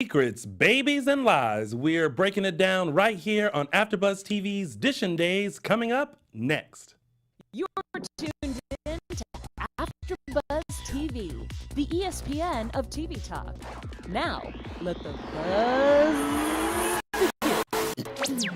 Secrets, babies, and lies. We're breaking it down right here on AfterBuzz TV's DISHIN Days, coming up next. You're tuned in to AfterBuzz TV, the ESPN of TV talk. Now, let the buzz begin.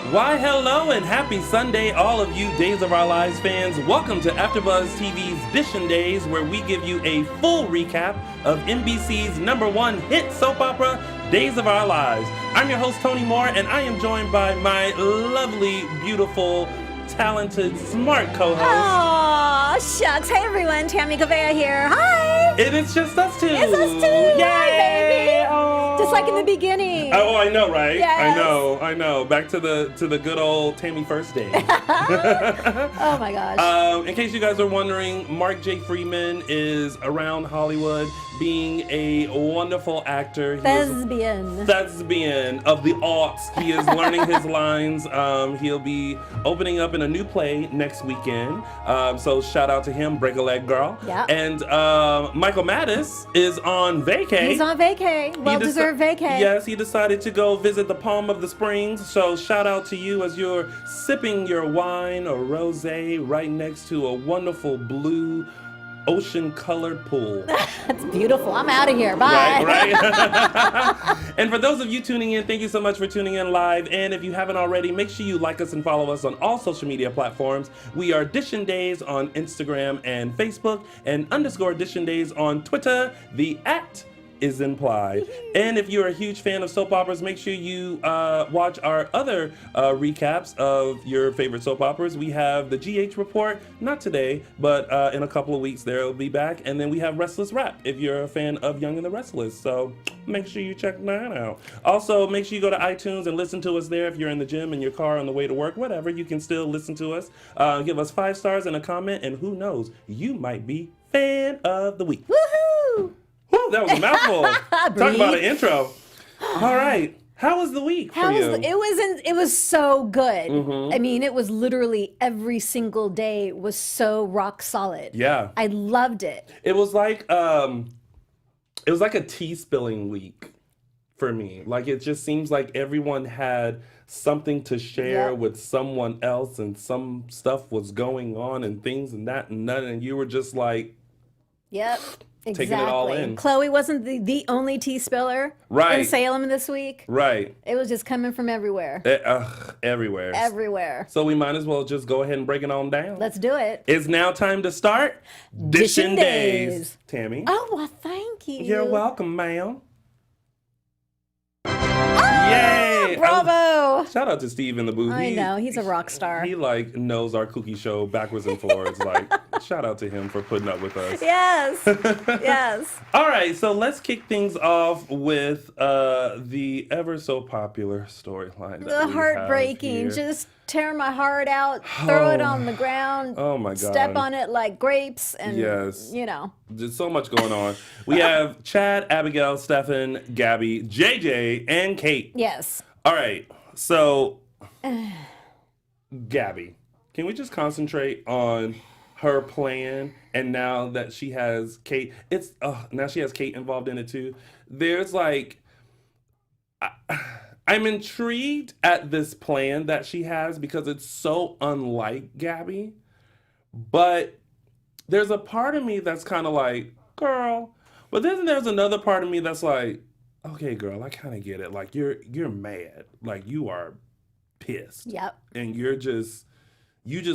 Why, hello and happy Sunday, all of you Days of Our Lives fans. Welcome to AfterBuzz TV's DISHIN Days, where we give you a full recap of NBC's #1 hit soap opera, Days of Our Lives. I'm your host, Tony Moore, and I am joined by my lovely, beautiful, talented, smart co-host. Aw, shucks. Hey, everyone. Tami, Goveia here. Hi. And it's just us two. It's us two. Yay. Hi, baby. Oh. Just like in the beginning. Oh, I know, right? Yes. I know. Back to the good old Tami first day. Oh my gosh. In case you guys are wondering, Mark J. Freeman is around Hollywood being a wonderful actor. Thespian Of the aughts. He is learning his lines. He'll be opening up in a new play next weekend. So shout out to him, Break a Leg Girl. Yeah. And Michael Mattis is on vacay. He's on vacay. Well-deserved vacay. Yes, he decided to go visit the Palm of the Springs. So shout out to you as you're sipping your wine or rosé right next to a wonderful blue ocean-colored pool. That's beautiful. I'm out of here. Bye. Right. And for those of you tuning in, thank you so much for tuning in live. And if you haven't already, make sure you like us and follow us on all social media platforms. We are DISHIN Days on Instagram and Facebook, and _DISHIN Days on Twitter. The @ is implied. And if you're a huge fan of soap operas, make sure you watch our other recaps of your favorite soap operas. We have the GH Report, not today, but in a couple of weeks they'll be back. And then we have Restless Rap if you're a fan of Young and the Restless. So make sure you check that out. Also, make sure you go to iTunes and listen to us there. If you're in the gym, in your car, on the way to work, whatever, you can still listen to us. Give us 5 stars and a comment, and who knows, you might be Fan of the Week. Woohoo! Whew, that was a mouthful. Talk about an intro. All right. How was the week for you? It was so good. Mm-hmm. I mean, it was literally every single day was so rock solid. Yeah. I loved it. It was like a tea spilling week for me. Like, it just seems like everyone had something to share with someone else, and some stuff was going on and things and that and that, and you were just like, yep. Exactly. Taking it all in. Chloe wasn't the only tea spiller Right. in Salem this week. right. It was just coming from everywhere. Everywhere. Everywhere. So we might as well just go ahead and break it on down. Let's do it. It's now time to start DISHIN Days. Tammy. Oh, well, thank you. You're welcome, ma'am. Oh, Yay! bravo. Shout out to Steve in the booth. I know, he's a rock star. He like knows our kooky show backwards and forwards. Like, shout out to him for putting up with us. Yes. Yes. All right, so let's kick things off with the ever so popular storyline. The heartbreaking. Just tear my heart out, throw it on the ground. Oh my God. Step on it like grapes, and Yes. you know. There's so much going on. We have Chad, Abigail, Stefan, Gabby, JJ, and Kate. Yes. All right, so Gabby, can we just concentrate on her plan? And now that she has Kate, now she has Kate involved in it too. There's like, I'm intrigued at this plan that she has because it's so unlike Gabby. But there's a part of me that's kind of like, girl. But then there's another part of me that's like, okay, girl, I kind of get it. Like, you're mad. Like, you are pissed. Yep. And you just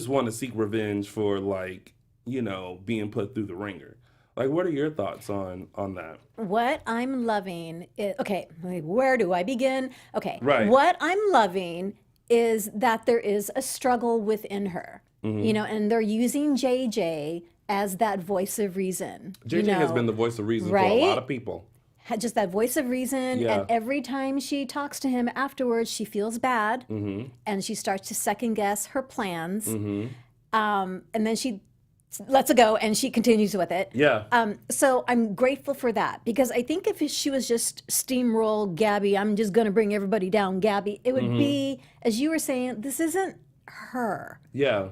want to seek revenge for, like, being put through the ringer. Like, what are your thoughts on that? What I'm loving is, okay, where do I begin? Okay. Right. What I'm loving is that there is a struggle within her, and they're using JJ as that voice of reason. JJ has been the voice of reason for a lot of people. Had just that voice of reason, Yeah. and every time she talks to him afterwards, she feels bad, and she starts to second guess her plans, and then she lets it go, and she continues with it. Yeah. So I'm grateful for that, because I think if she was just steamroll Gabby, I'm just going to bring everybody down, Gabby, it would be, as you were saying, this isn't her. Yeah.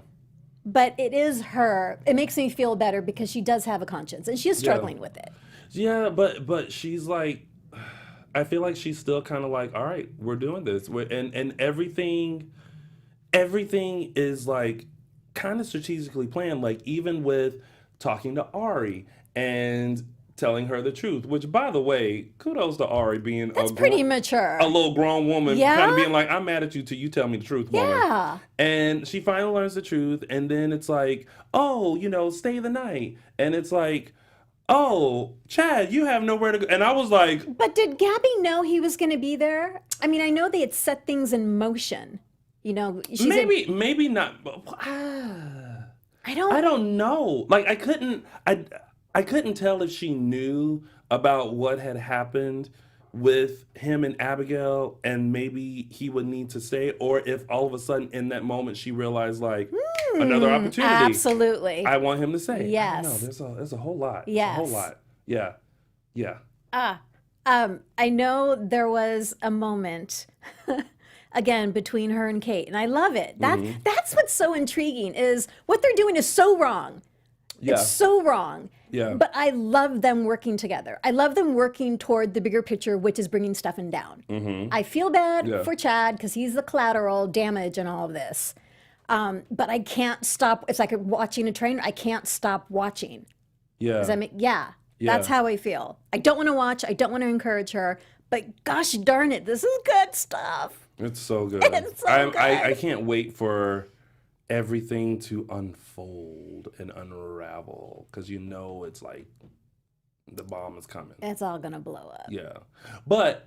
But it is her. It makes me feel better because she does have a conscience, and she is struggling with it. Yeah, but she's like, I feel like she's still kind of like, all right, we're doing this. And everything is like kind of strategically planned. Like even with talking to Ari and telling her the truth, which by the way, kudos to Ari being That's pretty mature. a little grown woman, Yeah? kind of being like, I'm mad at you till you tell me the truth, woman. Yeah. And she finally learns the truth, and then it's like, oh, stay the night. And it's like, oh, Chad, you have nowhere to go. And I was like, But did Gabby know he was going to be there? I mean, I know they had set things in motion. maybe not. I don't. I don't know. Like I couldn't tell if she knew about what had happened with him and Abigail, and maybe he would need to stay, or if all of a sudden in that moment she realized like another opportunity. Absolutely. I want him to stay. Yes. No, there's a whole lot. Yes. There's a whole lot. Yeah. Yeah. I know there was a moment again between her and Kate, and I love it. That's what's so intriguing is what they're doing is so wrong. Yeah. It's so wrong. Yeah. But I love them working together. I love them working toward the bigger picture, which is bringing Stefan down. I feel bad for Chad because he's the collateral damage in all of this. But I can't stop. It's like watching a train. I can't stop watching. Yeah. Does that make, that's how I feel. I don't want to watch. I don't want to encourage her. But gosh darn it, this is good stuff. It's so good. It's so good. I can't wait for everything to unfold and unravel because it's like the bomb is coming. It's all gonna blow up. Yeah. But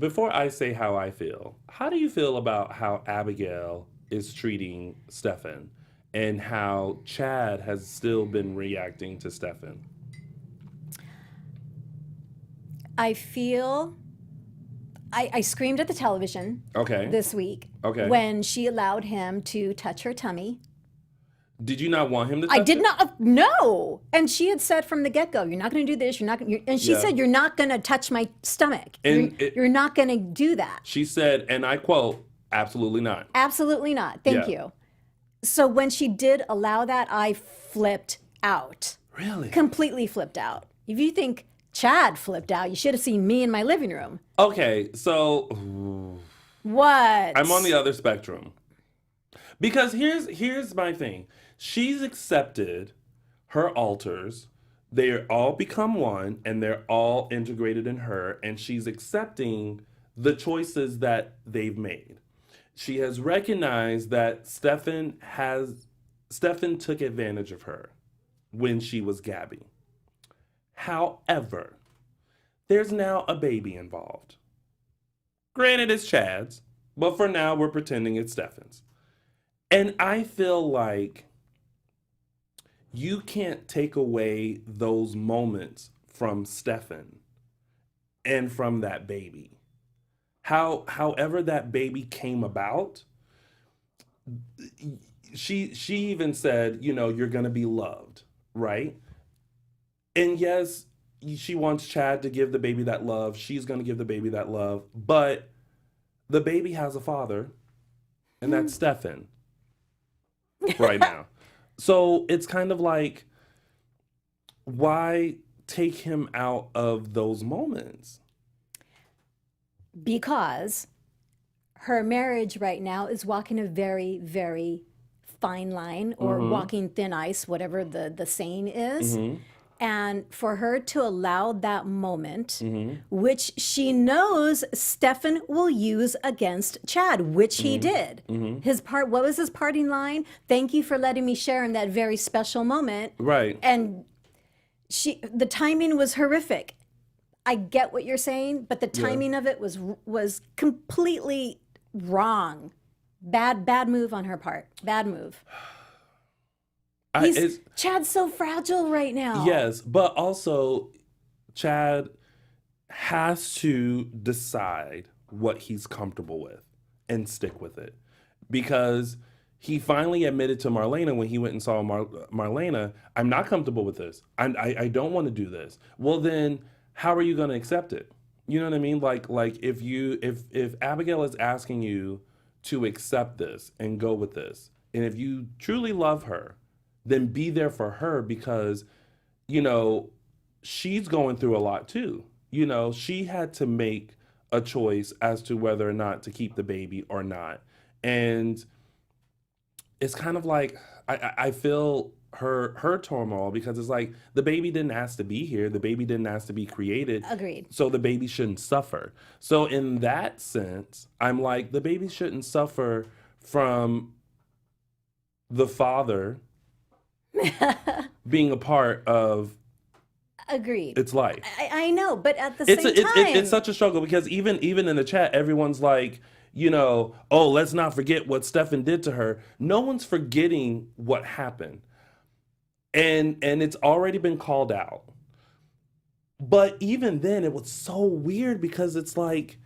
before I say how I feel, how do you feel about how Abigail is treating Stefan and how Chad has still been reacting to Stefan? I feel I screamed at the television this week when she allowed him to touch her tummy. Did you not want him to touch I did not, no. And she had said from the get-go, you're not going to do this, and she said, you're not going to touch my stomach. And you're not going to do that. She said, and I quote, absolutely not. Absolutely not. Thank you. So when she did allow that, I flipped out. Really? Completely flipped out. If you think Chad flipped out, you should have seen me in my living room. Okay, so What? I'm on the other spectrum. Because here's my thing. She's accepted her alters. They all become one and they're all integrated in her, and she's accepting the choices that they've made. She has recognized that Stefan took advantage of her when she was Gabby. However, there's now a baby involved. Granted, it's Chad's, but for now, we're pretending it's Stefan's. And I feel like you can't take away those moments from Stefan and from that baby. However that baby came about, she even said, you're going to be loved, right? And yes, she wants Chad to give the baby that love. She's going to give the baby that love. But the baby has a father, and that's Stefan right now. So it's kind of like, why take him out of those moments? Because her marriage right now is walking a very, very fine line, or walking thin ice, whatever the saying is. And for her to allow that moment, which she knows Stefan will use against Chad, which he did. What was his parting line? Thank you for letting me share in that very special moment. Right. And the timing was horrific. I get what you're saying, but the timing of it was completely wrong. Bad move on her part. Bad move. Chad's so fragile right now. Yes, but also Chad has to decide what he's comfortable with and stick with it. Because he finally admitted to Marlena when he went and saw Marlena, I'm not comfortable with this. I don't want to do this. Well, then how are you going to accept it? You know what I mean? Like if Abigail is asking you to accept this and go with this, and if you truly love her, then be there for her, because, she's going through a lot too. You know, she had to make a choice as to whether or not to keep the baby or not. And it's kind of like I feel her turmoil, because it's like the baby didn't ask to be here. The baby didn't ask to be created. Agreed. So the baby shouldn't suffer. So in that sense, I'm like, the baby shouldn't suffer from the father being a part of Agreed. its life. I know, but at the It's same time, it's such a struggle, because even in the chat, everyone's like, you know, oh, let's not forget what Stefan did to her. No one's forgetting what happened. And it's already been called out. But even then, it was so weird, because it's like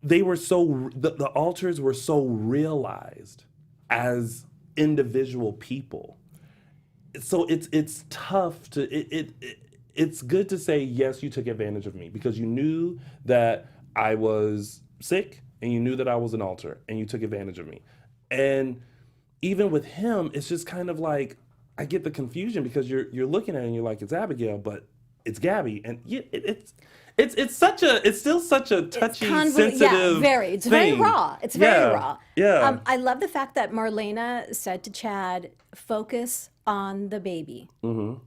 they were so, the alters were so realized as individual people. So it's tough to, it's good to say, yes, you took advantage of me, because you knew that I was sick, and you knew that I was an alter, and you took advantage of me. And even with him, it's just kind of like, I get the confusion, because you're looking at it and you're like, it's Abigail, but it's Gabby, and it's still such a touchy, sensitive. Yeah, very. It's very thing. raw. It's very raw. Yeah. I love the fact that Marlena said to Chad, "Focus on the baby." Mm-hmm.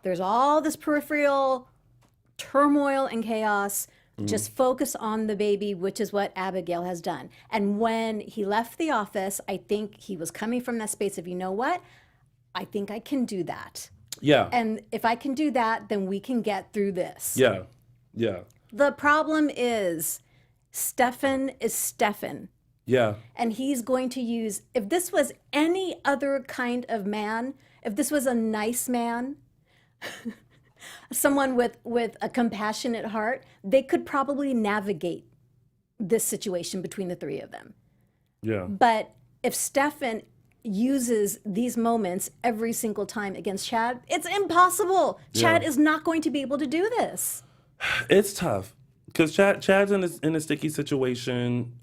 There's all this peripheral turmoil and chaos. Just focus on the baby, which is what Abigail has done. And when he left the office, I think he was coming from that space of, you know what? I think I can do that. Yeah. And if I can do that, then we can get through this. Yeah. Yeah. The problem is Stefan is Stefan. Yeah. And he's going to use, if this was any other kind of man, if this was a nice man, someone with a compassionate heart, they could probably navigate this situation between the three of them. Yeah. But if Stefan uses these moments every single time against Chad, it's impossible. Chad is not going to be able to do this. It's tough, because Chad's in a sticky situation.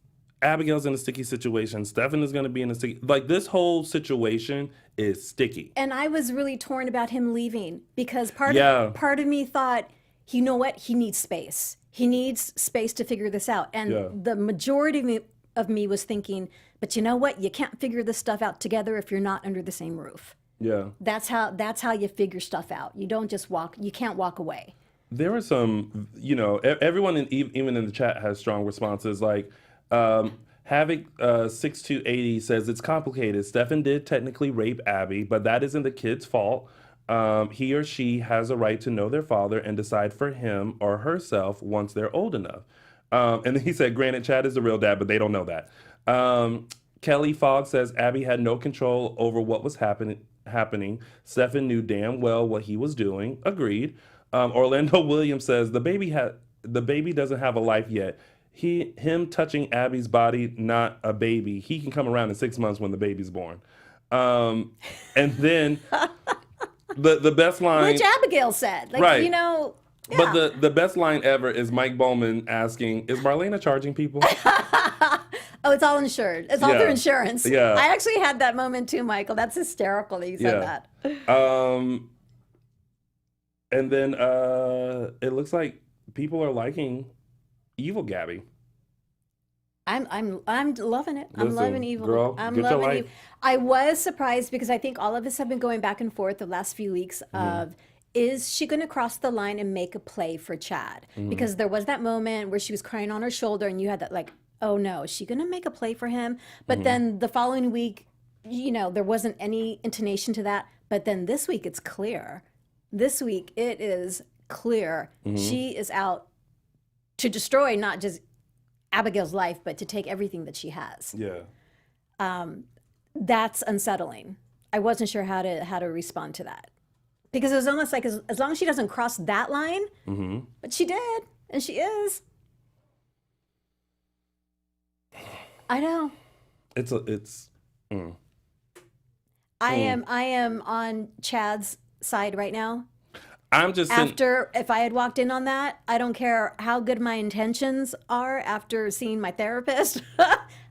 Abigail's in a sticky situation. Stefan is going to be in a sticky, like, this whole situation is sticky. And I was really torn about him leaving, because part of me thought, you know what? He needs space. He needs space to figure this out. And the majority of me was thinking, but you know what? You can't figure this stuff out together if you're not under the same roof. Yeah. That's how you figure stuff out. You don't just walk. You can't walk away. There were some, you know, everyone even in the chat has strong responses. Like, Havoc 6280 says, it's complicated. Stefan did technically rape Abby, but that isn't the kid's fault. He or she has a right to know their father and decide for him or herself once they're old enough. And then he said, granted, Chad is the real dad, but they don't know that. Kelly Fogg says, Abby had no control over what was happening. Stefan knew damn well what he was doing. Agreed. Orlando Williams says, the baby doesn't have a life yet. Him touching Abby's body, not a baby. He can come around in 6 months when the baby's born. And then the best line, which Abigail said, like, right. you know. Yeah. But the best line ever is Mike Bowman asking, is Marlena charging people? Oh, it's all insured. It's all through insurance. Yeah. I actually had that moment too, Michael. That's hysterical that you said that. And then it looks like people are liking Evil Gabby. I'm loving it. I'm Listen, loving Evil. girl, I'm get your loving life. Evil. I was surprised, because I think all of us have been going back and forth the last few weeks of, is she going to cross the line and make a play for Chad? Because there was that moment where she was crying on her shoulder, and you had that like, oh no, is she going to make a play for him? But then the following week, you know, there wasn't any intonation to that. But then this week, it's clear. This week, it is clear. She is out to destroy not just Abigail's life, but to take everything that she has. Yeah. That's unsettling. I wasn't sure how to respond to that, because it was almost like as long as she doesn't cross that line, but she did, and she is. I know. I am on Chad's side right now. I'm just if I had walked in on that, I don't care how good my intentions are after seeing my therapist,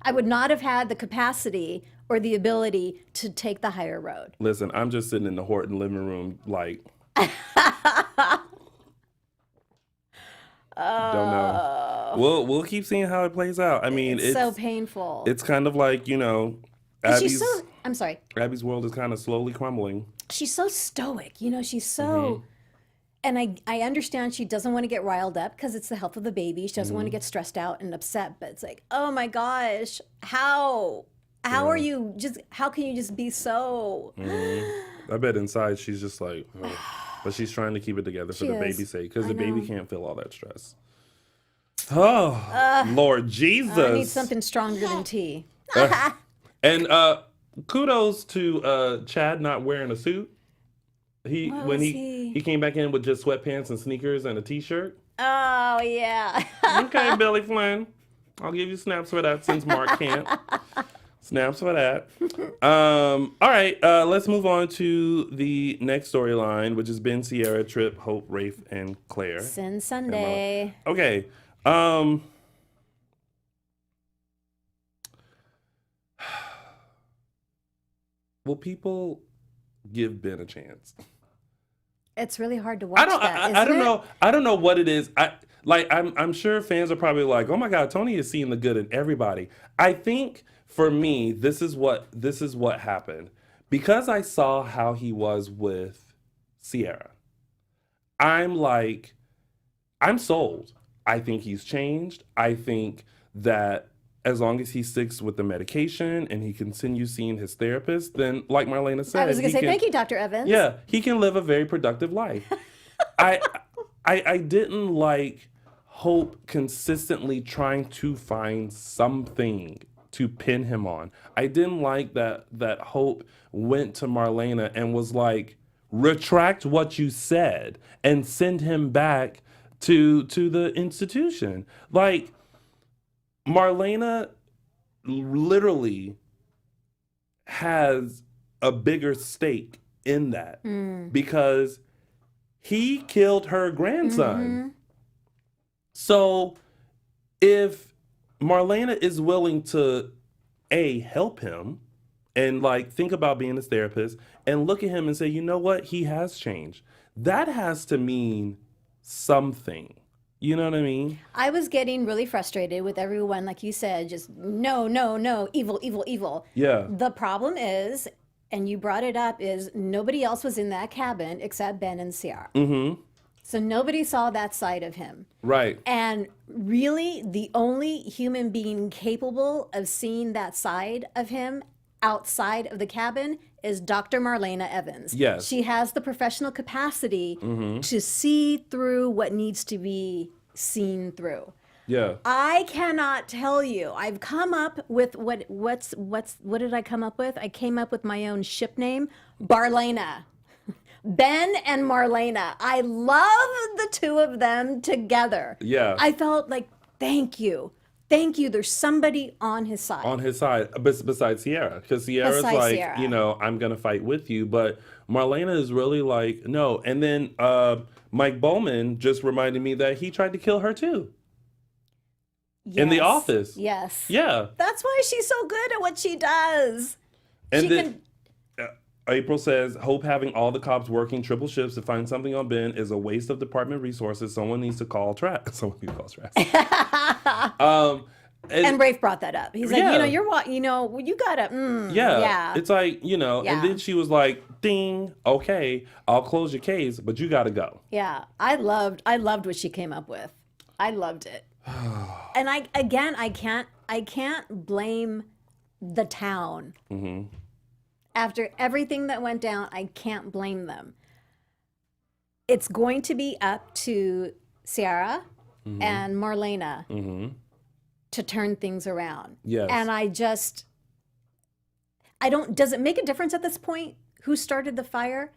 I would not have had the capacity or the ability to take the higher road. Listen, I'm just sitting in the Horton living room, like, Don't know. We'll keep seeing how it plays out. I mean, It's so painful. It's kind of like, you know, And she's so, I'm sorry. Abby's world is kind of slowly crumbling. She's so stoic, you know, she's so, and I understand she doesn't want to get riled up because it's the health of the baby. She doesn't want to get stressed out and upset, but it's like, oh my gosh, how are you how can you just be so? I bet inside she's just like, ugh. But she's trying to keep it together for the baby's sake because the baby can't feel all that stress. Oh, Lord Jesus. I need something stronger than tea. And kudos to Chad not wearing a suit. He came back in with just sweatpants and sneakers and a t-shirt. Oh, yeah. Okay, Billy Flynn. I'll give you snaps for that since Mark can't. Snaps for that. All right, let's move on to the next storyline, which is Ben, Sierra, Trip, Hope, Rafe, and Claire. Sin Sunday. Okay. Will people give Ben a chance? It's really hard to watch that, I don't know. I don't know what it is. I'm sure fans are probably like, oh my God, Tony is seeing the good in everybody. I think for me, this is what happened. Because I saw how he was with Sierra, I'm sold. I think he's changed. I think that as long as he sticks with the medication and he continues seeing his therapist, then like Marlena said, I was going to say, thank you, Dr. Evans. Yeah, he can live a very productive life. I didn't like Hope consistently trying to find something to pin him on. I didn't like that Hope went to Marlena and was like, retract what you said and send him back to the institution. Like, Marlena literally has a bigger stake in that because he killed her grandson. So if Marlena is willing to help him and like think about being his therapist and look at him and say, you know what, he has changed, that has to mean something. You know what I mean? I was getting really frustrated with everyone, like you said, just no, evil, evil, evil. Yeah. The problem is, and you brought it up, is nobody else was in that cabin except Ben and Sierra. So nobody saw that side of him. Right. And really, the only human being capable of seeing that side of him outside of the cabin is Dr. Marlena Evans. Yes. She has the professional capacity to see through what needs to be seen through. Yeah. I cannot tell you. I've come up with what did I come up with? I came up with my own ship name, Barlena. Ben and Marlena. I love the two of them together. Yeah. I felt like, thank you. Thank you. There's somebody on his side. On his side, besides Sierra. Because Sierra's Besides like, Sierra. you know, I'm going to fight with you. But Marlena is really like, no. And then Mike Bowman just reminded me that he tried to kill her too. In the office. Yes. Yeah. That's why she's so good at what she does. And then April says, Hope having all the cops working triple shifts to find something on Ben is a waste of department resources. Someone needs to call Trask. And Rafe brought that up. He's like, you gotta, yeah. It's like, and then she was like, ding, okay, I'll close your case, but you gotta go. Yeah, I loved what she came up with. I loved it. And I can't blame the town. After everything that went down, I can't blame them. It's going to be up to Sierra and Marlena to turn things around. Yes. And does it make a difference at this point who started the fire?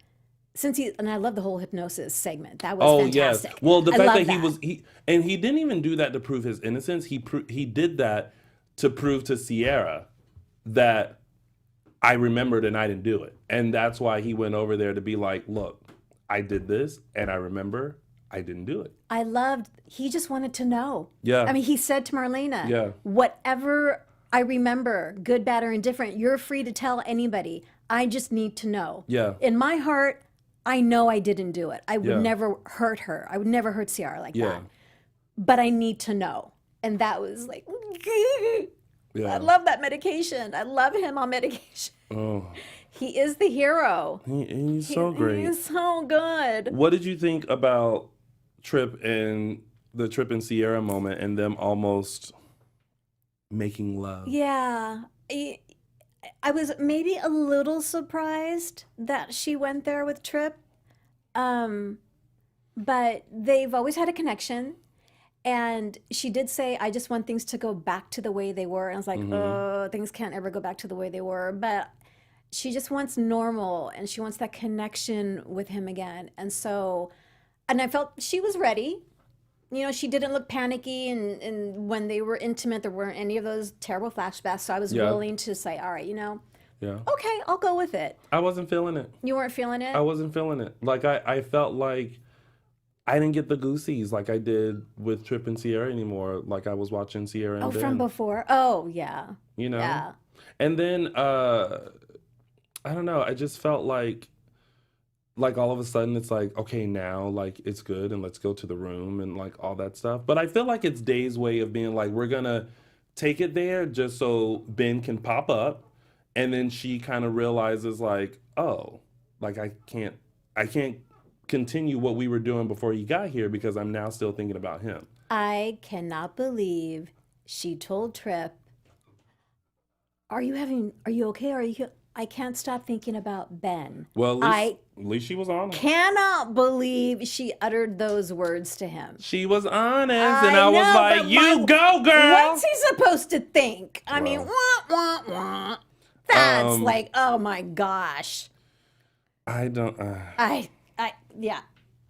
And I love the whole hypnosis segment. That was fantastic. Yes. Well, the fact that he didn't even do that to prove his innocence. He did that to prove to Sierra that I remembered and I didn't do it. And that's why he went over there to be like, look, I did this and I remember I didn't do it. He just wanted to know. Yeah. I mean, he said to Marlena, whatever I remember, good, bad, or indifferent, you're free to tell anybody. I just need to know. Yeah. In my heart, I know I didn't do it. I would Yeah. never hurt her. I would never hurt Ciara like Yeah. that. But I need to know. And that was like, Yeah. I love that medication. I love him on medication. Oh, He is the hero. he's so great. He's so good. What did you think about Trip and Ciara moment and them almost making love? Yeah. I was maybe a little surprised that she went there with Trip. But they've always had a connection. And she did say, I just want things to go back to the way they were. And I was like, oh, things can't ever go back to the way they were. But she just wants normal and she wants that connection with him again. And so, and I felt she was ready. You know, she didn't look panicky. And when they were intimate, there weren't any of those terrible flashbacks. So I was willing to say, all right, you know, okay, I'll go with it. I wasn't feeling it. You weren't feeling it? I wasn't feeling it. Like, I felt like I didn't get the goosies like I did with Trip and Ciara anymore. Like I was watching Ciara and Ben. From before? Oh, yeah. You know? Yeah. And then, I don't know. I just felt like all of a sudden it's like, okay, now like it's good and let's go to the room and like all that stuff. But I feel like it's Day's way of being like, we're going to take it there just so Ben can pop up. And then she kind of realizes like, oh, like I can't continue what we were doing before he got here because I'm now still thinking about him. I cannot believe she told Trip, are you okay? I can't stop thinking about Ben. Well, at least she was honest. Cannot believe she uttered those words to him. She was honest, and I was like, you go, girl. What's he supposed to think? I mean, wah, wah, wah. That's like, oh my gosh. I don't. Yeah.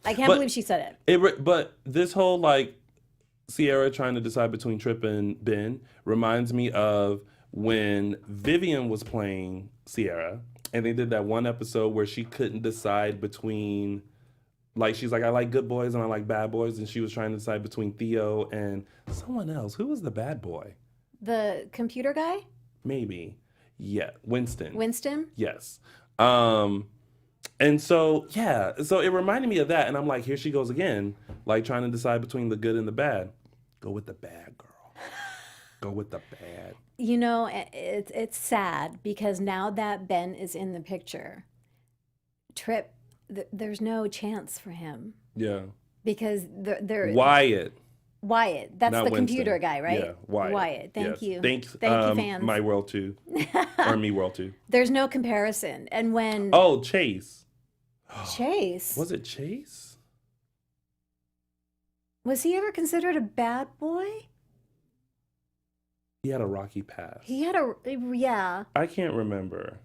I can't believe she said it. But this whole like Ciara trying to decide between Trip and Ben reminds me of when Vivian was playing Ciara, and they did that one episode where she couldn't decide between, like, she's like, I like good boys and I like bad boys, and she was trying to decide between Theo and someone else. Who was the bad boy? The computer guy? Maybe. Yeah, Winston. Winston? Yes. And so, yeah, so it reminded me of that. And I'm like, here she goes again, like trying to decide between the good and the bad. Go with the bad, girl. Go with the bad. You know, it's sad because now that Ben is in the picture, Trip, there's no chance for him. Yeah. Because they're Wyatt. That's Not the Winston. Computer guy, right? Yeah, Wyatt. Thank you. Thank you, fans. My World 2. Or Me World 2. There's no comparison. And when... Oh, Chase. Chase? Was it Chase? Was he ever considered a bad boy? He had a rocky past. Yeah. I can't remember.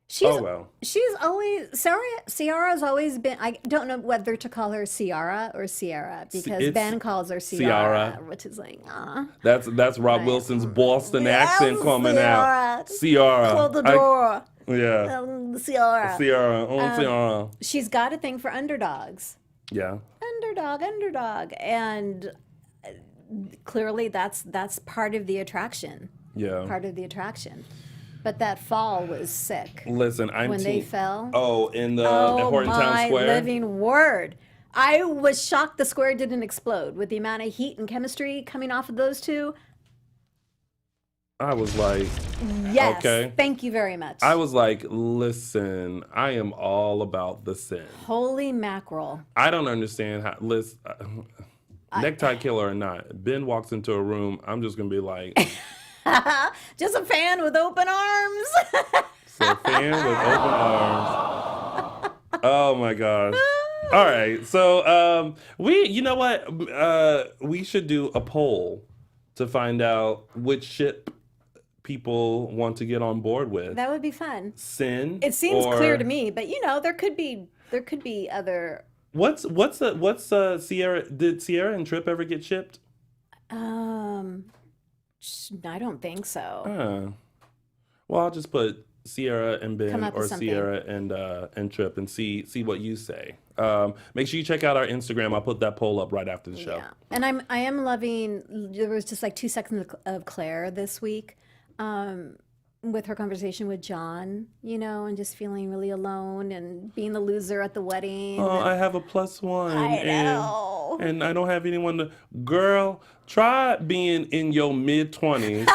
She's always, Ciara's always been, I don't know whether to call her Ciara or Sierra, because Ben calls her Ciara, which is like, That's Rob Wilson's Boston accent coming out. Ciara. Close the door. Ciara. Ciara. She's got a thing for underdogs. Yeah. Underdog. And clearly that's part of the attraction. Yeah. Part of the attraction. But that fall was sick. Listen, when they fell. Oh, in the Horton Town Square. Oh, my living word. I was shocked the square didn't explode with the amount of heat and chemistry coming off of those two. I was like, yes, okay. Thank you very much. I was like, listen, I am all about the sin. Holy mackerel. I don't understand how, necktie killer or not, Ben walks into a room, I'm just going to be like. Just a fan with open arms. So a fan with open arms. Oh my gosh. All right. So you know what? We should do a poll to find out which ship people want to get on board with. That would be fun. Sin. It seems clear to me, but you know, there could be other. What's Ciara? Did Ciara and Trip ever get shipped? I don't think so. Well, I'll just put Ciara and Ben or something. Ciara and Trip and see what you say. Make sure you check out our Instagram. I'll put that poll up right after the show. Yeah. And I am loving. There was just like 2 seconds of Claire this week. with her conversation with John, and just feeling really alone and being the loser at the wedding. Oh, I have a +1. I know. And I don't have anyone to. Girl, try being in your mid-20s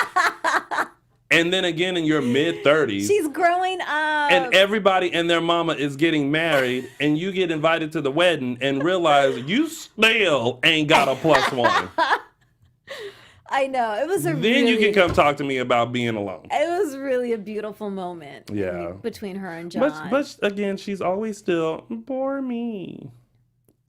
and then again in your mid-30s. She's growing up. And everybody and their mama is getting married, and you get invited to the wedding and realize you still ain't got a +1. I know. It was Then you can come talk to me about being alone. It was really a beautiful moment. Yeah. Between her and John. But again, she's always still, bore me.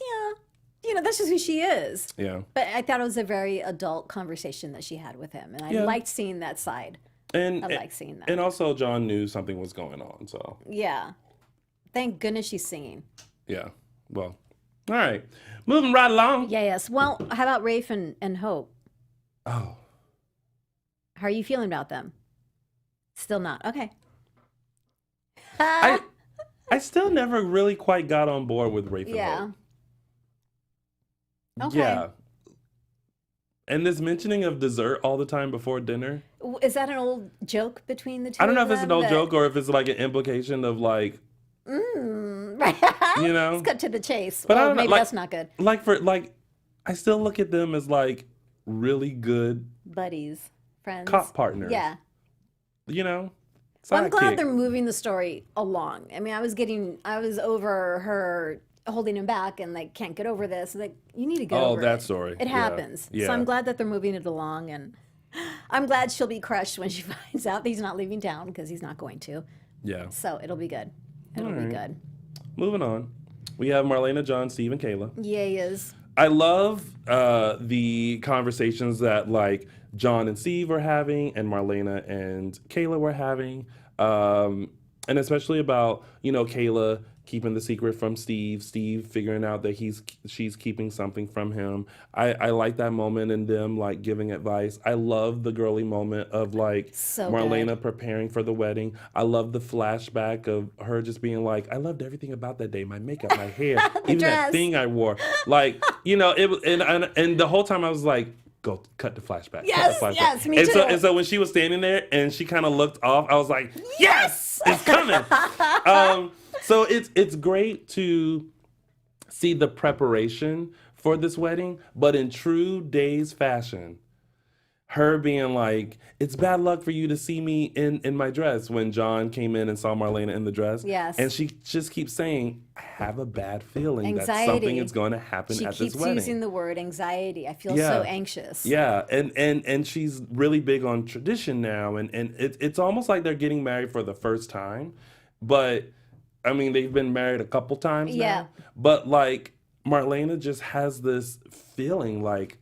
Yeah. That's just who she is. Yeah. But I thought it was a very adult conversation that she had with him. And I liked seeing that side. I like seeing that. And also, John knew something was going on, so. Yeah. Thank goodness she's singing. Yeah. Well, all right. Moving right along. Yes. Well, how about Rafe and Hope? Oh. How are you feeling about them? Still not. Okay. I still never really quite got on board with Rafe and Hope. Okay. Yeah. And this mentioning of dessert all the time before dinner. Is that an old joke between the two? I don't know if it's an old joke or if it's like an implication of like, right. Let's cut to the chase. But Well, maybe that's not good. I still look at them as like really good buddies, friends, cop partners. Yeah. Well, I'm glad sidekick. they're moving the story along. I mean, I was over her holding him back and like can't get over this. Like, you need to get over it. Oh, that story. It happens. Yeah. So I'm glad that they're moving it along, and I'm glad she'll be crushed when she finds out that he's not leaving town, because he's not going to. Yeah. So it'll be good. It'll be good. Moving on. We have Marlena, John, Steve, and Kayla. Yeah, he is. I love the conversations that like John and Steve were having and Marlena and Kayla were having. And especially about, Kayla keeping the secret from Steve figuring out that she's keeping something from him. I like that moment and them like giving advice. I love the girly moment of like Marlena preparing for the wedding. I love the flashback of her just being like, I loved everything about that day, my makeup, my hair, even that thing I wore. Like, it was, and the whole time I was like, go cut the flashback. Yes, yes, me too. And so when she was standing there and she kind of looked off, I was like, yes, it's coming. So it's great to see the preparation for this wedding, but in true Days fashion, her being like, it's bad luck for you to see me in my dress when John came in and saw Marlena in the dress. Yes. And she just keeps saying, I have a bad feeling that Anxiety. something is going to happen at this wedding. She keeps using the word anxiety. I feel so anxious. Yeah, and she's really big on tradition now, and it's almost like they're getting married for the first time, but I mean, they've been married a couple times now. But like Marlena just has this feeling like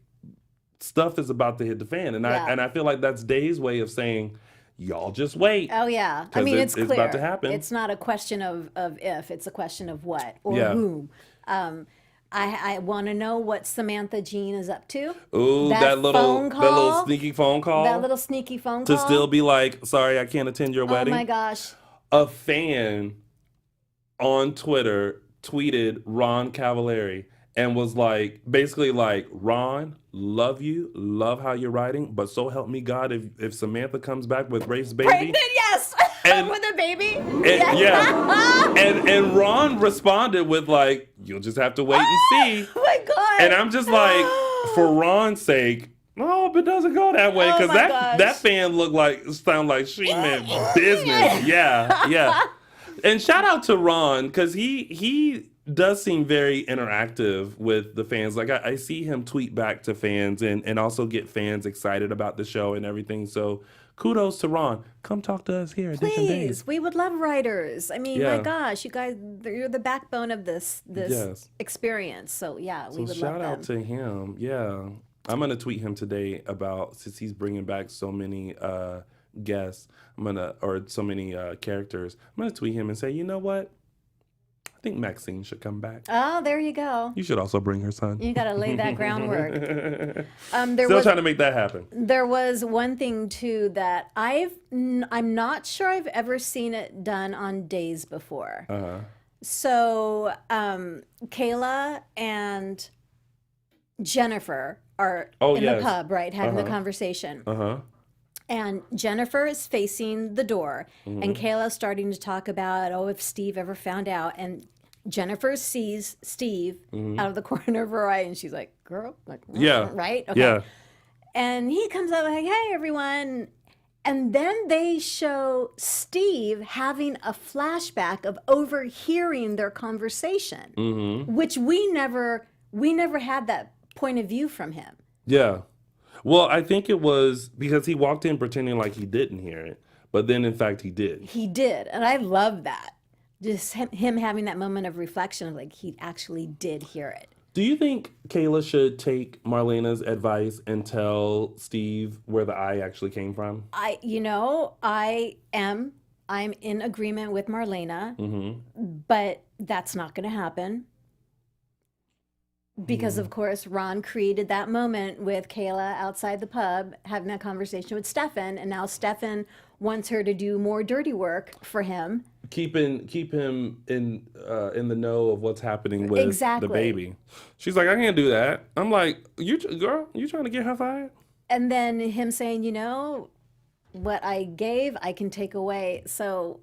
stuff is about to hit the fan, and I feel like that's Days' way of saying, y'all just wait. Oh yeah, I mean it's clear. It's about to happen. It's not a question of if; it's a question of what or whom. I want to know what Samantha Jean is up to. Ooh, that little sneaky phone call. That little sneaky phone call. To still be like, sorry, I can't attend your wedding. Oh my gosh. A fan on Twitter tweeted Ron Cavallari and was like, basically like, Ron, love you, love how you're writing, but so help me God, if Samantha comes back with Rafe's baby. Pregnant, yes. And, with a baby. And Ron responded with like, you'll just have to wait and see. Oh my God. And I'm just like, for Ron's sake, no, but it doesn't go that way, because that fan sound like she meant business. Yeah. And shout out to Ron, because he does seem very interactive with the fans. Like I see him tweet back to fans and also get fans excited about the show and everything. So kudos to Ron. Come talk to us here at DISHIN Days. Please, we would love writers. I mean, my gosh, you guys, you're the backbone of this experience. So yeah, we would love them. Shout out to him. Yeah. I'm going to tweet him today about, since he's bringing back so many guests, or so many characters, I'm going to tweet him and say, you know what? I think Maxine should come back. Oh, there you go. You should also bring her son. You got to lay that groundwork. Still trying to make that happen. There was one thing too that I'm not sure I've ever seen it done on Days before. Uh-huh. So Kayla and Jennifer are in the pub, right, having the conversation. Uh-huh. And Jennifer is facing the door, and Kayla's starting to talk about, oh, if Steve ever found out. And Jennifer sees Steve out of the corner of her eye, and she's like, girl, like, Yeah. right? Okay. Yeah. And he comes up like, hey, everyone. And then they show Steve having a flashback of overhearing their conversation, which we never had that point of view from him. Yeah. Well, I think it was because he walked in pretending like he didn't hear it, but then in fact he did. He did. And I love that. Just him having that moment of reflection of like he actually did hear it. Do you think Kayla should take Marlena's advice and tell Steve where the eye actually came from? I'm in agreement with Marlena, but that's not going to happen. Because, of course, Ron created that moment with Kayla outside the pub having that conversation with Stefan, and now Stefan wants her to do more dirty work for him. Keep him in the know of what's happening with the baby. She's like, I can't do that. I'm like, girl, you trying to get her fired? And then him saying, what I gave, I can take away. So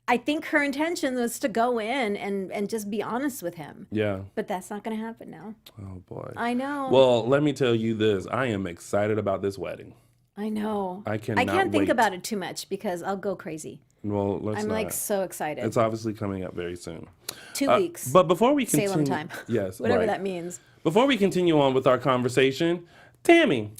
I think her intention was to go in and just be honest with him. Yeah. But that's not going to happen now. Oh, boy. I know. Well, let me tell you this. I am excited about this wedding. I know. I can't think wait. about it too much because I'll go crazy. Well, I'm like so excited. It's obviously coming up very soon. 2 weeks. But before we continue... Salem time. Yes, Whatever that means. Before we continue on with our conversation, Tami,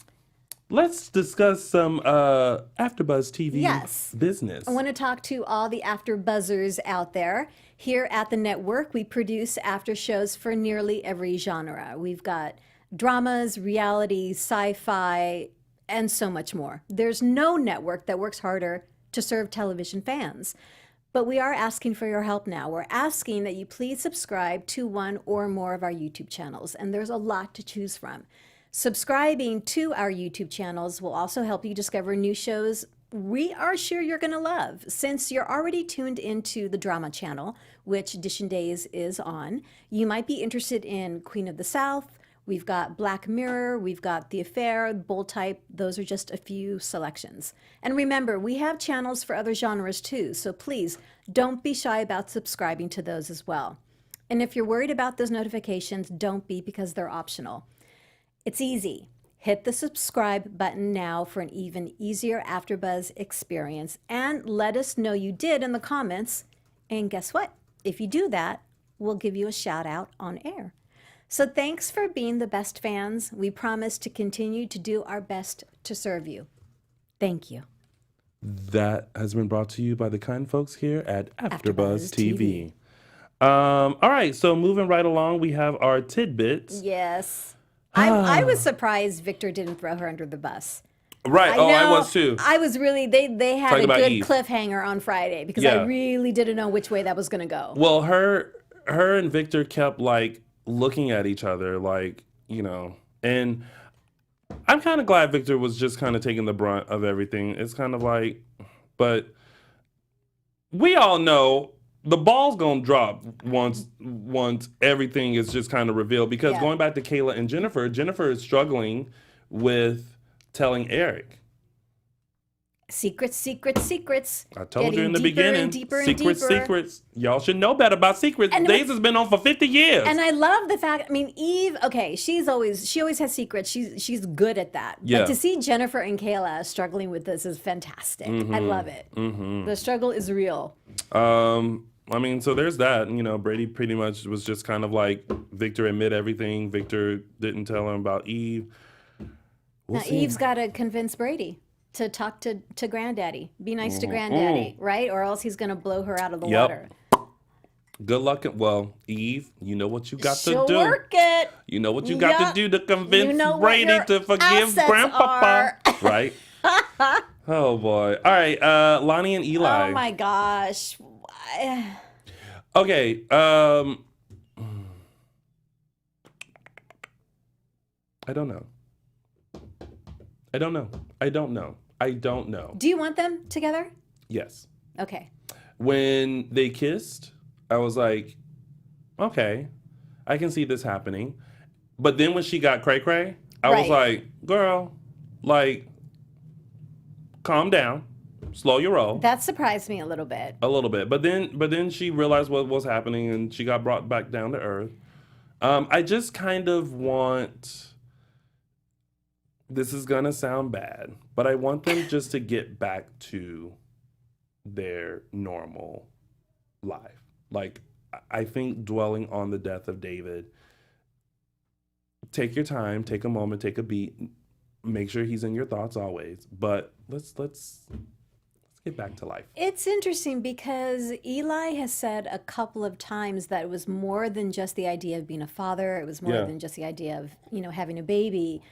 let's discuss some AfterBuzz TV business. I want to talk to all the AfterBuzzers out there. Here at the network, we produce after shows for nearly every genre. We've got dramas, reality, sci-fi, and so much more. There's no network that works harder to serve television fans. But we are asking for your help now. We're asking that you please subscribe to one or more of our YouTube channels, and there's a lot to choose from. Subscribing to our YouTube channels will also help you discover new shows we are sure you're going to love. Since you're already tuned into the drama channel, which DISHIN Days is on, you might be interested in Queen of the South. We've got Black Mirror, we've got The Affair, Bold Type. Those are just a few selections. And remember, we have channels for other genres too, so please don't be shy about subscribing to those as well. And if you're worried about those notifications, don't be, because they're optional. It's easy. Hit the subscribe button now for an even easier AfterBuzz experience, and let us know you did in the comments. And guess what? If you do that, we'll give you a shout out on air. So thanks for being the best fans. We promise to continue to do our best to serve you. Thank you. That has been brought to you by the kind folks here at AfterBuzz TV. All right, so moving right along, we have our tidbits. Yes. I was surprised Victor didn't throw her under the bus. Right. I was too. I was really, they had Talking a good Eve. Cliffhanger on Friday because I really didn't know which way that was going to go. Well, her and Victor kept like looking at each other, like, and I'm kind of glad Victor was just kind of taking the brunt of everything. It's kind of like, but we all know the ball's gonna drop once everything is just kind of revealed, because going back to Kayla and Jennifer is struggling with telling Eric. Secrets. I told you in the beginning. Deeper. Secrets. Y'all should know better about secrets. Days has been on for 50 years. And I love the fact, Eve, okay, she always has secrets. She's good at that. Yeah. But to see Jennifer and Kayla struggling with this is fantastic. I love it. The struggle is real. So there's that. Brady pretty much was just kind of like, Victor admit everything. Victor didn't tell him about Eve. Now Eve's got to convince Brady to talk to Granddaddy. Be nice to Granddaddy, right? Or else he's going to blow her out of the water. Good luck. Eve, you know what you got She'll to do. Work it. You know what you got to do to convince Brady to forgive Grandpapa. Right? Oh, boy. All right. Lonnie and Eli. Oh, my gosh. Okay. I don't know. Do you want them together? Yes. Okay. When they kissed, I was like, okay, I can see this happening. But then when she got cray-cray, I was like, girl, like, calm down, slow your roll. That surprised me a little bit. A little bit, but then she realized what was happening, and she got brought back down to earth. I just kind of want. This is gonna sound bad, but I want them just to get back to their normal life. Like, I think dwelling on the death of David. Take your time, take a moment, take a beat. Make sure he's in your thoughts always. But let's get back to life. It's interesting because Eli has said a couple of times that it was more than just the idea of being a father. It was more than just the idea of, having a baby.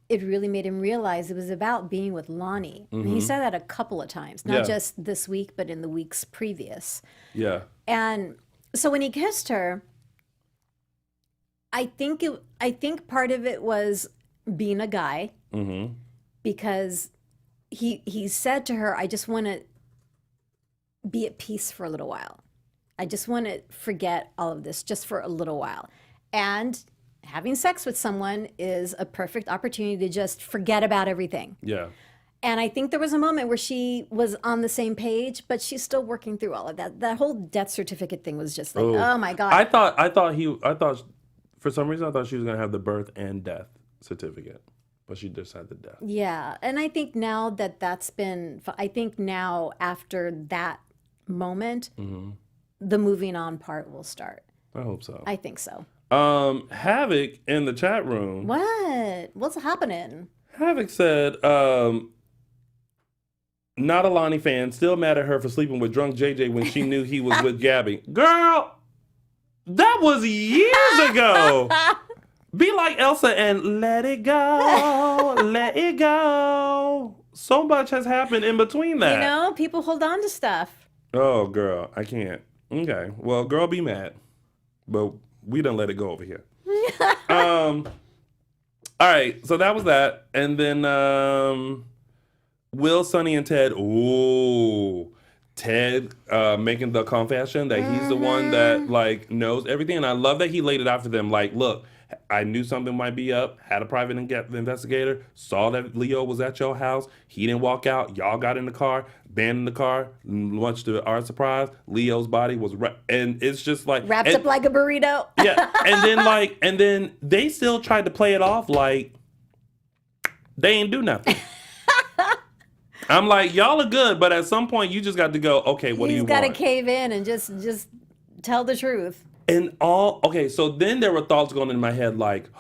It really made him realize it was about being with Lonnie. And he said that a couple of times, not just this week, but in the weeks previous. Yeah. And so when he kissed her, I think part of it was being a guy, because he said to her, I just want to be at peace for a little while. I just want to forget all of this just for a little while. And having sex with someone is a perfect opportunity to just forget about everything. Yeah. And I think there was a moment where she was on the same page, but she's still working through all of that. That whole death certificate thing was just like, oh my God. I thought for some reason I thought she was gonna have the birth and death certificate, but she just had the death. Yeah, and I think now I think now after that moment, the moving on part will start. I hope so. I think so. Havoc in the chat room. What's happening? Havoc said, not a Lonnie fan, still mad at her for sleeping with drunk JJ when she knew he was with Gabby. Girl, that was years ago. Be like Elsa and let it go, let it go. So much has happened in between that. People hold on to stuff. Oh, girl, I can't. Okay, well, girl, be mad. But we done let it go over here. All right, so that was that. And then Will, Sonny, and Ted. Ooh. Ted making the confession that he's the one that knows everything. And I love that he laid it out for them. Like, look, I knew something might be up, had a private investigator, saw that Leo was at your house. He didn't walk out. Y'all got in the car, abandoned the car. Much to our surprise, Leo's body was and it's just like wrapped up like a burrito. Yeah. And then they still tried to play it off like they ain't do nothing. I'm like, y'all are good, but at some point you just got to go, okay, what do you want? He's got to cave in and just tell the truth. And so then there were thoughts going in my head like,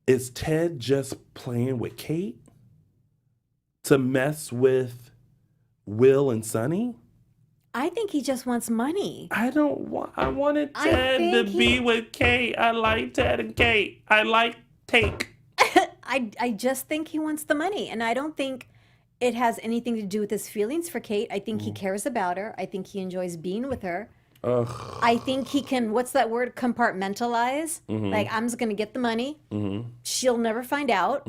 is Ted just playing with Kate to mess with Will and Sonny? I think he just wants money. I wanted Ted to be with Kate. I like Ted and Kate. I like Take. I just think he wants the money, and I don't think it has anything to do with his feelings for Kate. I think he cares about her. I think he enjoys being with her. Ugh. I think he can, what's that word, compartmentalize? Like, I'm just going to get the money. She'll never find out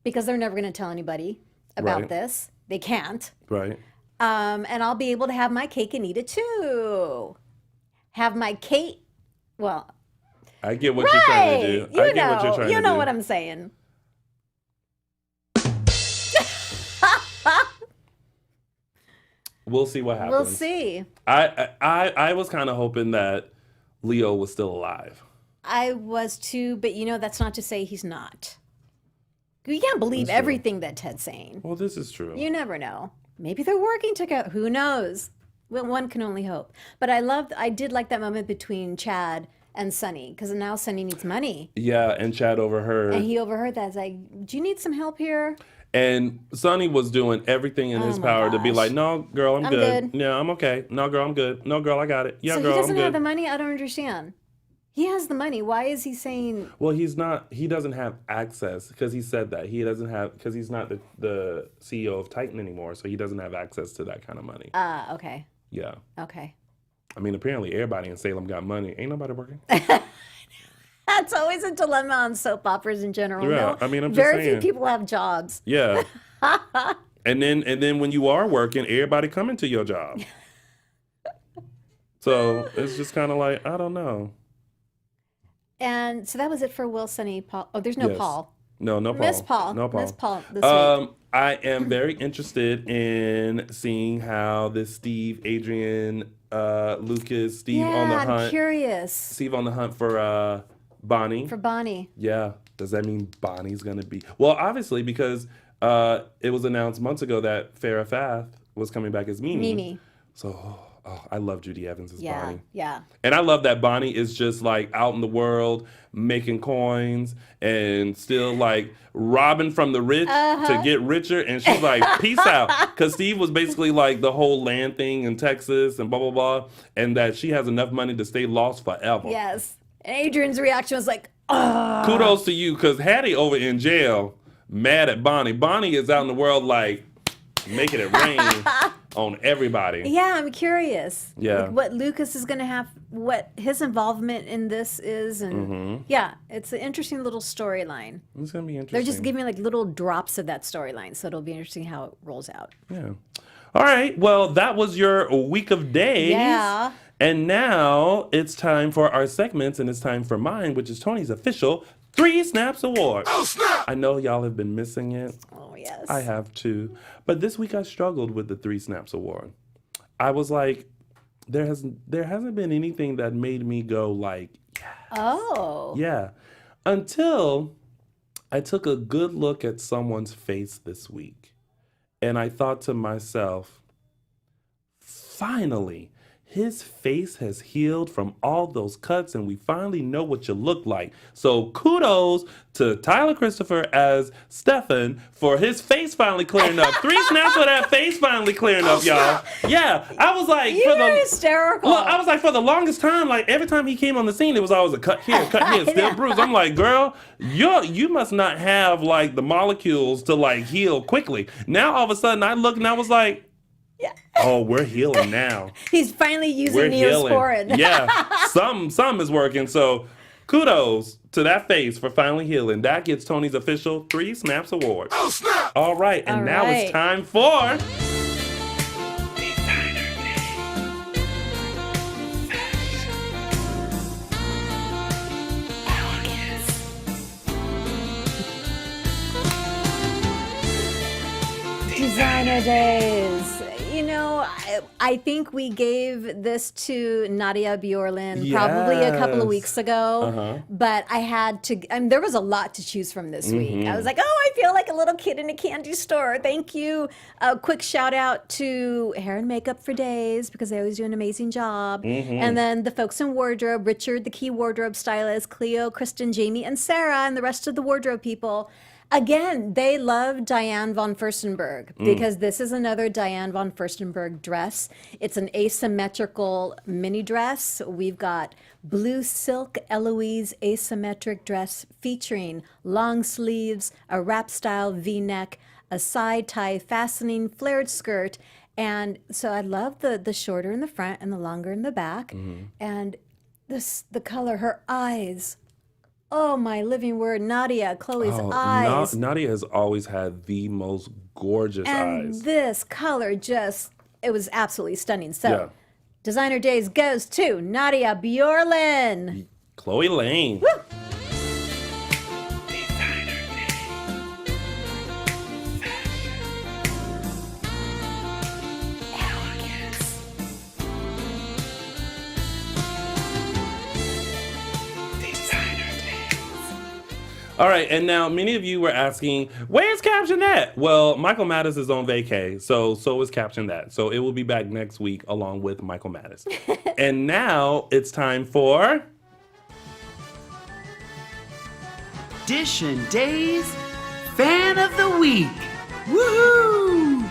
because they're never going to tell anybody about this. They can't. Right. And I'll be able to have my cake and eat it too. Have my cake. Well, I get what you're trying to do. I get what you're trying to do. You know what I'm saying. We'll see what happens. We'll see. I was kind of hoping that Leo was still alive. I was too, but that's not to say he's not. You can't believe everything that Ted's saying. Well, this is true. You never know. Maybe they're working together. Who knows? Well, one can only hope. But I did like that moment between Chad and Sonny, because now Sonny needs money. Yeah, and Chad overheard. And he overheard that. It's like, do you need some help here? And Sonny was doing everything in his power to be like, no, girl, I'm good. Yeah, I'm okay. No, girl, I'm good. No, girl, I got it. Yeah, so girl, I'm good. So he doesn't have the money? I don't understand. He has the money. Why is he saying... Well, he doesn't have access, because he said that. Because he's not the CEO of Titan anymore, so he doesn't have access to that kind of money. Okay. Yeah. Okay. I mean, apparently everybody in Salem got money. Ain't nobody working. That's always a dilemma on soap operas in general. Yeah, no? I mean, I'm just saying. Very few people have jobs. Yeah. and then when you are working, everybody coming to your job. So it's just kind of like, I don't know. And so that was it for Will, Sonny, Paul. Oh, there's no Paul. No, no Paul. Miss Paul. No Paul. Miss Paul this week. I am very interested in seeing how this Steve, Adrian, Lucas, Steve on the hunt. I'm curious. Steve on the hunt for Bonnie. For Bonnie. Yeah. Does that mean Bonnie's going to be... Well, obviously, because it was announced months ago that Farrah Fawcett was coming back as Mimi. Mimi. So, I love Judy Evans as Bonnie. Yeah. And I love that Bonnie is just like out in the world making coins and still like robbing from the rich to get richer. And she's like, peace out. Because Steve was basically like the whole land thing in Texas and blah, blah, blah. And that she has enough money to stay lost forever. Yes. And Adrian's reaction was like, Kudos to you, because Hattie over in jail mad at Bonnie. Bonnie is out in the world like making it rain on everybody. Yeah, I'm curious. Yeah. Like what Lucas is going to have, what his involvement in this is. And yeah, it's an interesting little storyline. It's going to be interesting. They're just giving like little drops of that storyline. So it'll be interesting how it rolls out. Yeah. All right. Well, that was your week of days. Yeah. And now it's time for our segments, and it's time for mine, which is Tony's official 3 Snaps Award. Oh, snap! I know y'all have been missing it. Oh, yes. I have too. But this week I struggled with the 3 Snaps Award. I was like, there hasn't been anything that made me go like, yes. Oh. Yeah. Until I took a good look at someone's face this week. And I thought to myself, finally, his face has healed from all those cuts, and we finally know what you look like. So kudos to Tyler Christopher as Stefan for his face finally clearing up. 3 snaps for that face finally clearing up, y'all. Yeah, I was like, You're hysterical. Well, I was like, for the longest time, like every time he came on the scene, it was always a cut here, still bruised. I'm like, girl, you must not have like the molecules to like heal quickly. Now all of a sudden I look and I was like, yeah. Oh, we're healing now. He's finally using Neosporin. Yeah, some is working. So kudos to that face for finally healing. That gets Tony's official 3 Snaps Award. Oh, snap! All right, and now it's time for... Designer Days. You know, I think we gave this to Nadia Bjorlin probably a couple of weeks ago, but I had to, there was a lot to choose from this week. I was like, oh, I feel like a little kid in a candy store. Thank you. A quick shout out to Hair and Makeup for Days, because they always do an amazing job. And then the folks in wardrobe, Richard, the key wardrobe stylist, Cleo, Kristen, Jamie, and Sarah, and the rest of the wardrobe people. Again, they love Diane von Furstenberg, because this is another Diane von Furstenberg dress. It's an asymmetrical mini dress. We've got blue silk Eloise asymmetric dress featuring long sleeves, a wrap style V-neck, a side tie fastening flared skirt. And so I love the shorter in the front and the longer in the back. And the color, her eyes. Oh, my living word, Nadia, Chloe's eyes. Nadia has always had the most gorgeous and eyes. This color it was absolutely stunning. So, Designer Days goes to Nadia Bjorlin. Chloe Lane. Woo! All right, and now many of you were asking, where's Caption That? Well, Michael Mattis is on vacay, so is Caption That. So it will be back next week along with Michael Mattis. And now it's time for... DISHIN Days Fan of the Week. Woohoo!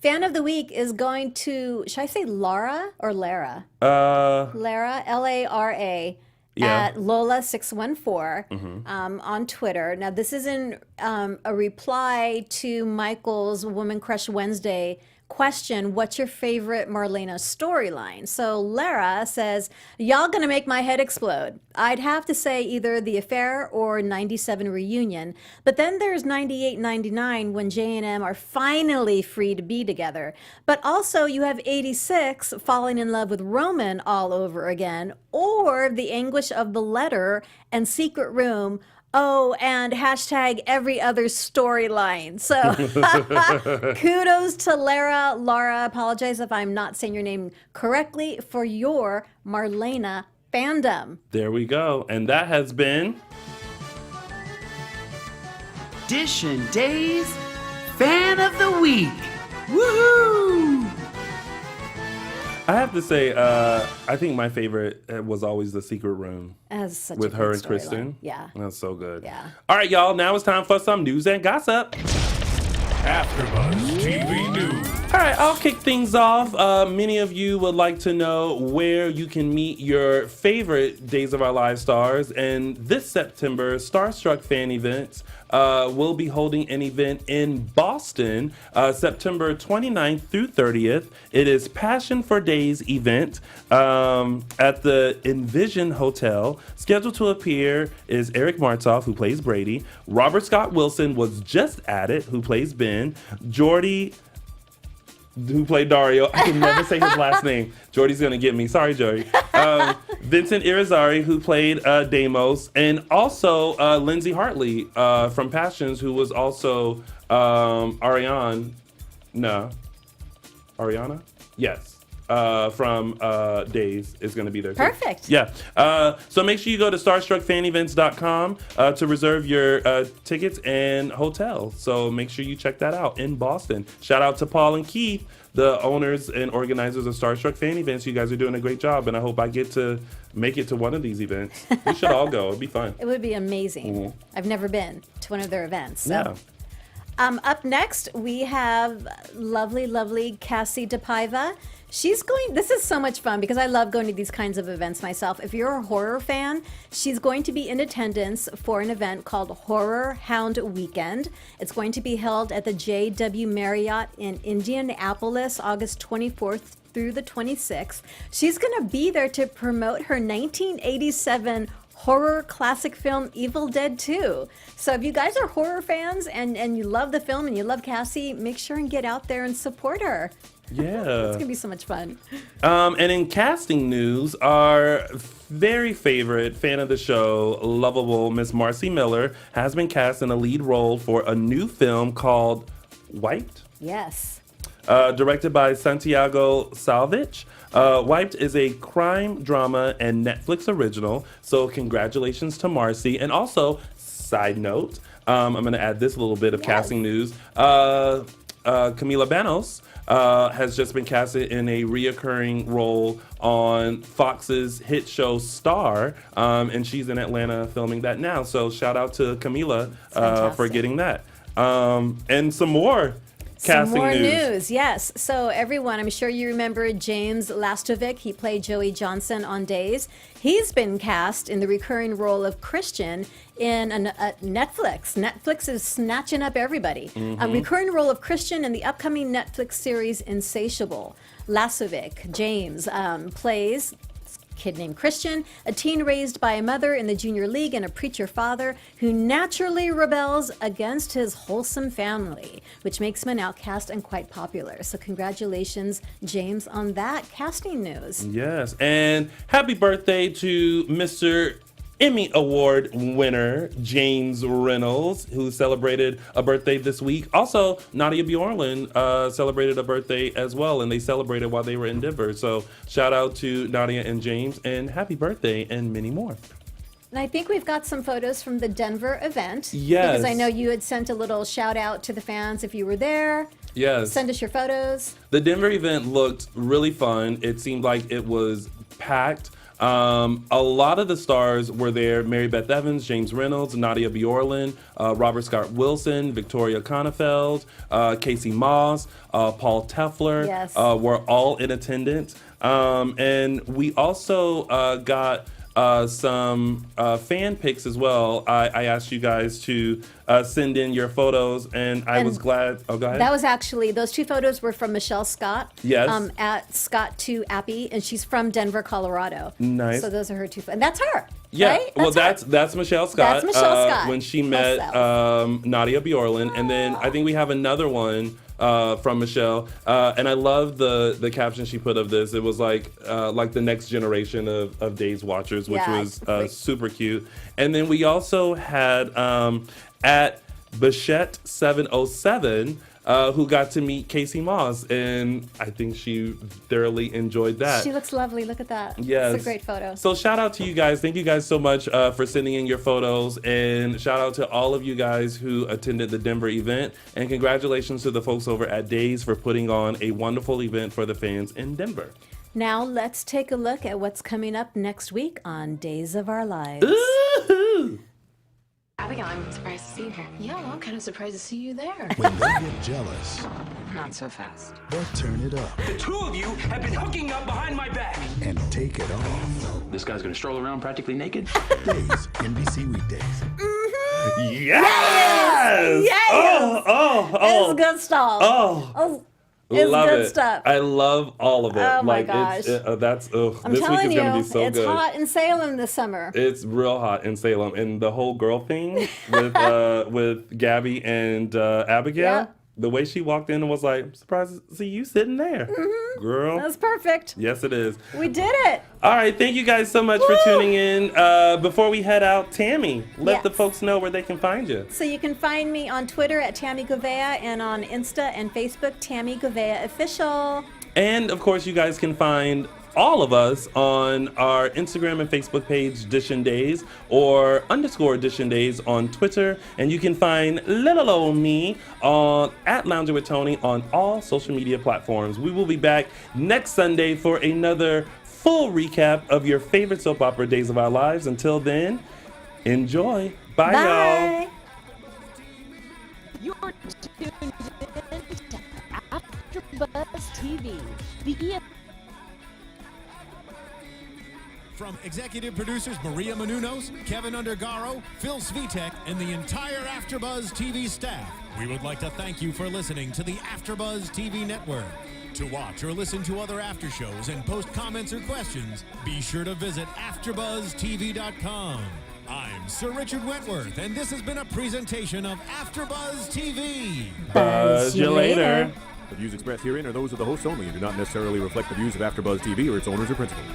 Fan of the week is going to, should I say Lara or Lara? Lara, L-A-R-A, at Lola614 on Twitter. Now, this is in a reply to Michael's Woman Crush Wednesday question, what's your favorite Marlena storyline? So Lara says, y'all gonna make my head explode. I'd have to say either The Affair or 97 Reunion, but then there's 98, 99 when J&M are finally free to be together. But also you have 86 falling in love with Roman all over again, or The Anguish of the Letter and Secret Room. Oh, and hashtag every other storyline. So kudos to Lara. Laura, apologize if I'm not saying your name correctly, for your Marlena fandom. There we go. And that has been Dishin Days Fan of the Week. Woohoo! I have to say, I think my favorite was always The Secret Room. As such with a her good and Kristen. storyline. Yeah. That's so good. Yeah. All right, y'all. Now it's time for some news and gossip. AfterBuzz TV News. All right, I'll kick things off. Many of you would like to know where you can meet your favorite Days of Our Lives stars. And this September, Starstruck Fan Events will be holding an event in Boston, September 29th through 30th. It is Passion for Days event at the Envision Hotel. Scheduled to appear is Eric Martov, who plays Brady. Robert Scott Wilson was just at it, who plays Ben. Jordy, who played Dario. I can never say his last name. Jordy's going to get me. Sorry, Jordy. Vincent Irizarry, who played Deimos. And also Lindsay Hartley from Passions, who was also Ariana? Yes. From Days is going to be there too. Perfect. Yeah. So make sure you go to starstruckfanevents.com to reserve your tickets and hotel. So make sure you check that out in Boston. Shout out to Paul and Keith, the owners and organizers of Starstruck Fan Events. You guys are doing a great job, and I hope I get to make it to one of these events. We should all go. It'd be fun. It would be amazing. Mhm. I've never been to one of their events. So. Yeah. Up next, we have lovely, lovely Cassie DePaiva. This is so much fun because I love going to these kinds of events myself. If you're a horror fan, she's going to be in attendance for an event called Horror Hound Weekend. It's going to be held at the JW Marriott in Indianapolis, August 24th through the 26th. She's going to be there to promote her 1987 horror classic film Evil Dead 2. So if you guys are horror fans and you love the film and you love Cassie, make sure and get out there and support her. Yeah. It's gonna be so much fun. And in casting news, our very favorite fan of the show, lovable Miss Marcy Miller, has been cast in a lead role for a new film called Wiped. Yes. Directed by Santiago Salvich. Wiped is a crime drama and Netflix original, so congratulations to Marcy. And also, side note, I'm going to add this little bit of casting news. Camila Banos has just been casted in a reoccurring role on Fox's hit show Star, and she's in Atlanta filming that now. So shout out to Camila for getting that. And some more casting Some more news. news, yes. So everyone, I'm sure you remember James Lastovic. He played Joey Johnson on Days. He's been cast in the recurring role of Christian in Netflix. Netflix is snatching up everybody. A recurring role of Christian in the upcoming Netflix series Insatiable. Lastovic, James, plays kid named Christian, a teen raised by a mother in the junior league and a preacher father who naturally rebels against his wholesome family, which makes him an outcast and quite popular. So congratulations, James, on that casting news. Yes, and happy birthday to Mr. Emmy Award winner James Reynolds, who celebrated a birthday this week. Also, Nadia Bjorlin celebrated a birthday as well, and they celebrated while they were in Denver. So shout out to Nadia and James, and happy birthday, and many more. And I think we've got some photos from the Denver event. Yes. Because I know you had sent a little shout out to the fans if you were there. Yes. Send us your photos. The Denver event looked really fun. It seemed like it was packed. A lot of the stars were there: Mary Beth Evans, James Reynolds, Nadia Bjorlin, Robert Scott Wilson, Victoria Konefeld, Casey Moss, Paul Tefler. Yes. Were all in attendance. And we also got some fan pics as well. I asked you guys to send in your photos, and I was glad. Oh, go ahead. That was actually, those 2 photos were from Michelle Scott. Yes. At Scott2Appy, and she's from Denver, Colorado. Nice. So those are her 2 and that's her. Yeah, Right? well, her. that's Michelle Scott. That's Michelle Scott when she met Nadia Bjorlin, and then I think we have another one from Michelle, and I love the caption she put of this. It was like the next generation of Days watchers, which was super cute. And then we also had at Bichette707. Who got to meet Casey Moss, and I think she thoroughly enjoyed that. She looks lovely. Look at that. Yes. It's a great photo. So shout out to you guys. Thank you guys so much for sending in your photos, and shout out to all of you guys who attended the Denver event, and congratulations to the folks over at Days for putting on a wonderful event for the fans in Denver. Now let's take a look at what's coming up next week on Days of Our Lives. Ooh. Abigail, I'm surprised to see you here. Yeah, well, I'm kind of surprised to see you there. When they get jealous, Not so fast. they'll turn it up The 2 of you have been hooking up behind my back. and take it off. This guy's gonna stroll around practically naked. Days, NBC weekdays. Yes! Yes! Oh! It's good stuff. Oh! It's love good it. stuff. I love all of it. Oh my like, gosh. That's I'm this telling week is you, gonna be so it's good. hot in Salem this summer. It's real hot in Salem, and the whole girl thing with Gabby and Abigail. Yeah. The way she walked in and was like, "I'm surprised to see you sitting there, girl." That's perfect. Yes, it is. We did it. All right, thank you guys so much for tuning in. Before we head out, Tami, let the Yes. folks know where they can find you. So you can find me on Twitter at Tami Goveia and on Insta and Facebook, Tami Goveia Official. And of course, you guys can find all of us on our Instagram and Facebook page, DISHIN Days, or _ DISHIN Days on Twitter. And you can find little old me on at Lounging with Tony on all social media platforms. We will be back next Sunday for another full recap of your favorite soap opera Days of Our Lives. Until then, enjoy. Bye. Y'all. You're tuned in to AfterBuzz TV, the From executive producers Maria Menounos, Kevin Undergaro, Phil Svitek, and the entire AfterBuzz TV staff, we would like to thank you for listening to the AfterBuzz TV network. To watch or listen to other after shows and post comments or questions, be sure to visit AfterBuzzTV.com. I'm Sir Richard Wentworth, and this has been a presentation of AfterBuzz TV. Buzz you later. The views expressed herein are those of the hosts only and do not necessarily reflect the views of AfterBuzz TV or its owners or principals.